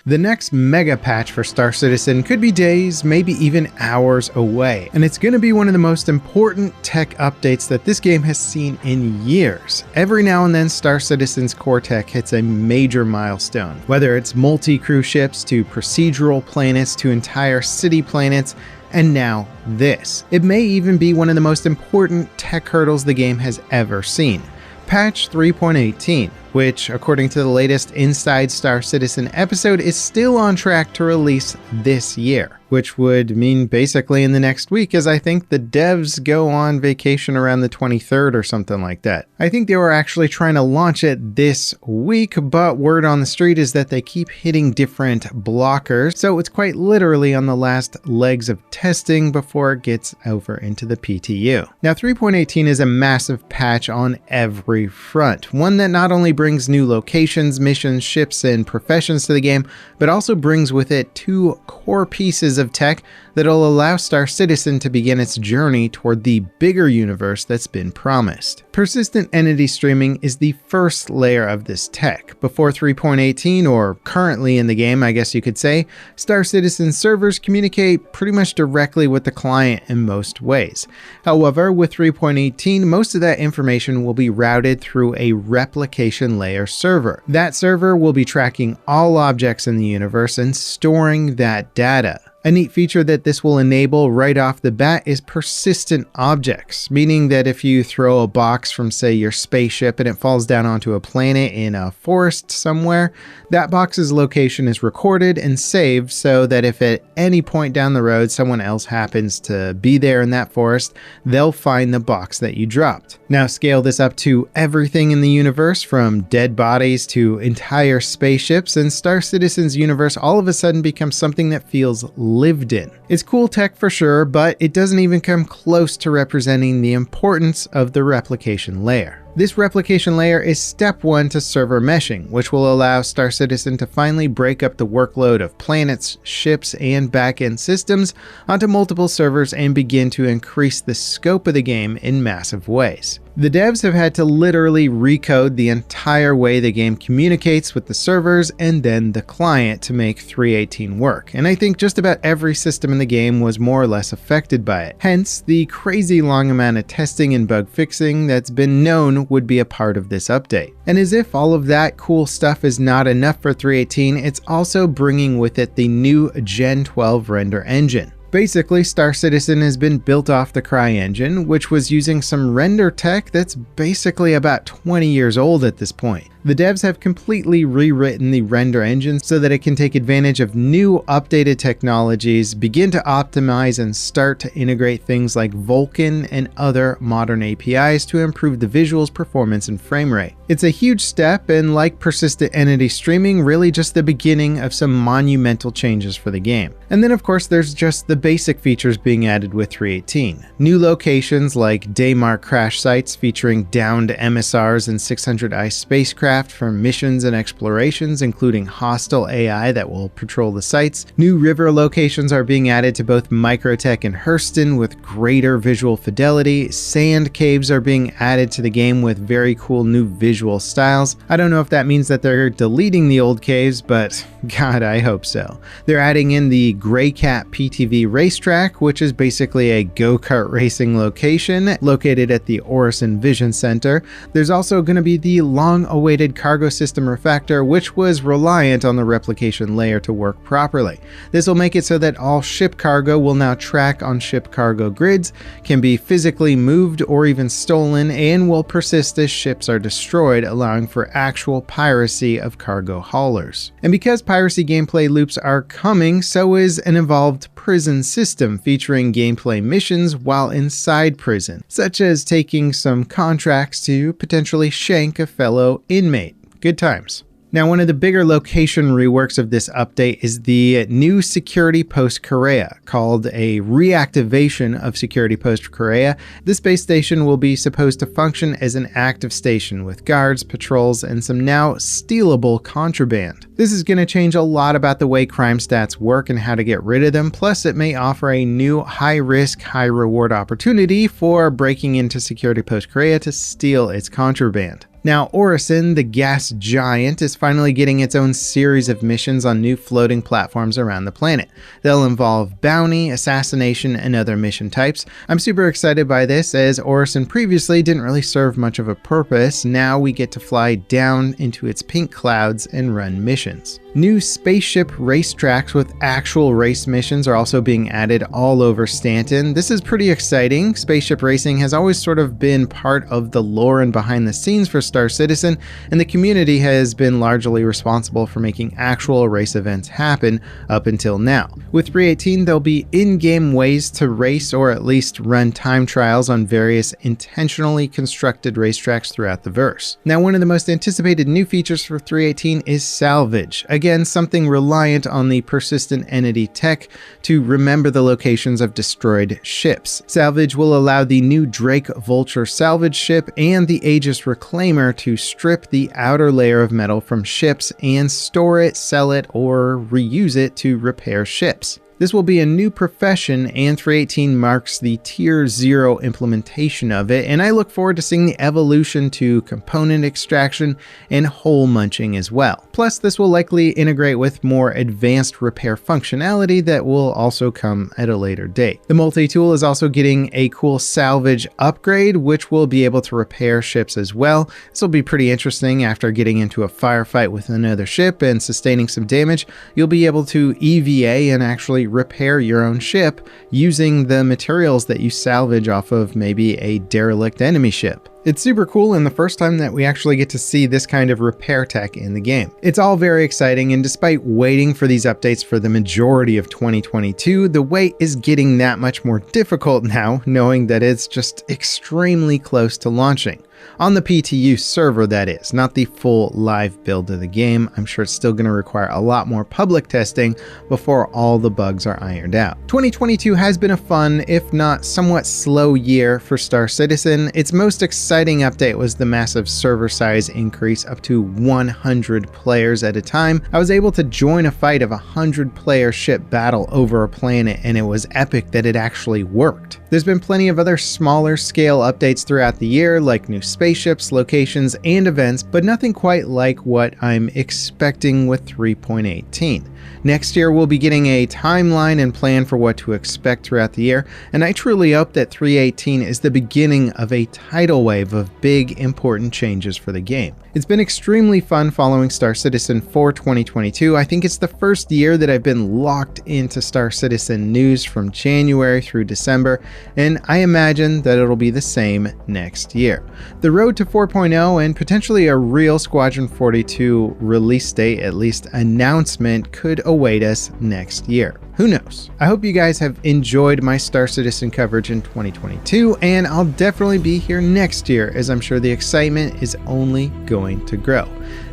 The next mega patch for Star Citizen could be days, maybe even hours away, and it's going to be one of the most important tech updates that this game has seen in years. Every now and then, Star Citizen's core tech hits a major milestone, whether it's multi-crew ships to procedural planets to entire city planets, and now this. It may even be one of the most important tech hurdles the game has ever seen. Patch 3.18, which, according to the latest Inside Star Citizen episode, is still on track to release this year, which would mean basically in the next week, as I think the devs go on vacation around the 23rd or something like that. I think they were actually trying to launch it this week, but word on the street is that they keep hitting different blockers, so it's quite literally on the last legs of testing before it gets over into the PTU. Now 3.18 is a massive patch on every front, one that not only brings new locations, missions, ships, and professions to the game, but also brings with it two core pieces of tech that'll allow Star Citizen to begin its journey toward the bigger universe that's been promised. Persistent entity streaming is the first layer of this tech. Before 3.18, or currently in the game, I guess you could say, Star Citizen servers communicate pretty much directly with the client in most ways. However, with 3.18, most of that information will be routed through a replication layer server. That server will be tracking all objects in the universe and storing that data. A neat feature that this will enable right off the bat is persistent objects, meaning that if you throw a box from, say, your spaceship and it falls down onto a planet in a forest somewhere, that box's location is recorded and saved so that if at any point down the road someone else happens to be there in that forest, they'll find the box that you dropped. Now scale this up to everything in the universe, from dead bodies to entire spaceships, and Star Citizen's universe all of a sudden becomes something that feels lived in. It's cool tech for sure, but it doesn't even come close to representing the importance of the replication layer. This replication layer is step one to server meshing, which will allow Star Citizen to finally break up the workload of planets, ships, and backend systems onto multiple servers and begin to increase the scope of the game in massive ways. The devs have had to literally recode the entire way the game communicates with the servers and then the client to make 3.18 work, and I think just about every system in the game was more or less affected by it. Hence, the crazy long amount of testing and bug fixing that's been known would be a part of this update. And as if all of that cool stuff is not enough for 3.18, it's also bringing with it the new Gen 12 render engine. Basically, Star Citizen has been built off the CryEngine, which was using some render tech that's basically about 20 years old at this point. The devs have completely rewritten the render engine so that it can take advantage of new updated technologies, begin to optimize, and start to integrate things like Vulkan and other modern APIs to improve the visuals, performance, and frame rate. It's a huge step, and like persistent entity streaming, really just the beginning of some monumental changes for the game. And then of course there's just the basic features being added with 3.18. New locations like Dayamar crash sites featuring downed MSRs and 600i spacecraft for missions and explorations, including hostile AI that will patrol the sites. New river locations are being added to both Microtech and Hurston with greater visual fidelity. Sand caves are being added to the game with very cool new visual styles. I don't know if that means that they're deleting the old caves, but God, I hope so. They're adding in the Greycat Race Track, which is basically a go-kart racing location located at the Orison Vision Center. There's also going to be the long-awaited cargo system Refactor, which was reliant on the replication layer to work properly. This will make it so that all ship cargo will now track on ship cargo grids, can be physically moved or even stolen, and will persist as ships are destroyed, allowing for actual piracy of cargo haulers. And because piracy gameplay loops are coming, so is an evolved prison system featuring gameplay missions while inside prison, such as taking some contracts to potentially shank a fellow inmate. Good times. Now, one of the bigger location reworks of this update is the new security Post Kareah, called a reactivation of security Post Kareah. This base station will be supposed to function as an active station with guards, patrols, and some now stealable contraband. This is going to change a lot about the way crime stats work and how to get rid of them, plus it may offer a new high-risk, high-reward opportunity for breaking into security Post Kareah to steal its contraband. Now, Orison, the gas giant, is finally getting its own series of missions on new floating platforms around the planet. They'll involve bounty, assassination, and other mission types. I'm super excited by this, as Orison previously didn't really serve much of a purpose. Now we get to fly down into its pink clouds and run missions. New Spaceship race tracks with actual race missions are also being added all over Stanton. This is pretty exciting. Spaceship racing has always sort of been part of the lore and behind the scenes for Star Citizen, and the community has been largely responsible for making actual race events happen up until now. With 3.18, there'll be in-game ways to race or at least run time trials on various intentionally constructed racetracks throughout the verse. Now, one of the most anticipated new features for 3.18 is Salvage. Again, something reliant on the persistent entity tech to remember the locations of destroyed ships. Salvage will allow the new Drake Vulture salvage ship and the Aegis Reclaimer to strip the outer layer of metal from ships and store it, sell it, or reuse it to repair ships. This will be a new profession, and 3.18 marks the Tier 0 implementation of it, and I look forward to seeing the evolution to component extraction and hole munching as well. Plus, this will likely integrate with more advanced repair functionality that will also come at a later date. The multi-tool is also getting a cool salvage upgrade, which will be able to repair ships as well. This will be pretty interesting. After getting into a firefight with another ship and sustaining some damage, you'll be able to EVA and actually repair your own ship using the materials that you salvage off of maybe a derelict enemy ship. It's super cool, and the first time that we actually get to see this kind of repair tech in the game. It's all very exciting, and despite waiting for these updates for the majority of 2022, the wait is getting that much more difficult now, knowing that it's just extremely close to launching. On the PTU server, that is, not the full live build of the game. I'm sure it's still going to require a lot more public testing before all the bugs are ironed out. 2022 has been a fun, if not somewhat slow year for Star Citizen. Its most exciting update was the massive server size increase up to 100 players at a time. I was able to join a fight of 100-player ship battle over a planet, and it was epic that it actually worked. There's been plenty of other smaller scale updates throughout the year, like new spaceships, locations, and events, but nothing quite like what I'm expecting with 3.18. Next year, we'll be getting a timeline and plan for what to expect throughout the year, and I truly hope that 3.18 is the beginning of a tidal wave of big, important changes for the game. It's been extremely fun following Star Citizen for 2022. I think it's the first year that I've been locked into Star Citizen news from January through December, and I imagine that it'll be the same next year. The road to 4.0 and potentially a real Squadron 42 release date, at least announcement, could await us next year. Who knows? I hope you guys have enjoyed my Star Citizen coverage in 2022, and I'll definitely be here next year, as I'm sure the excitement is only going to grow.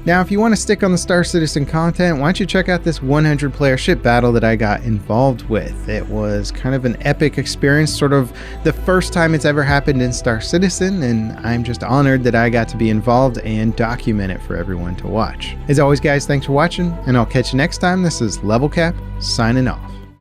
Now, if you want to stick on the Star Citizen content, why don't you check out this 100-player ship battle that I got involved with. It was kind of an epic experience, sort of the first time it's ever happened in Star Citizen, and I'm just honored that I got to be involved and document it for everyone to watch. As always, guys, thanks for watching, and I'll catch you next time. This is Level Cap, signing off.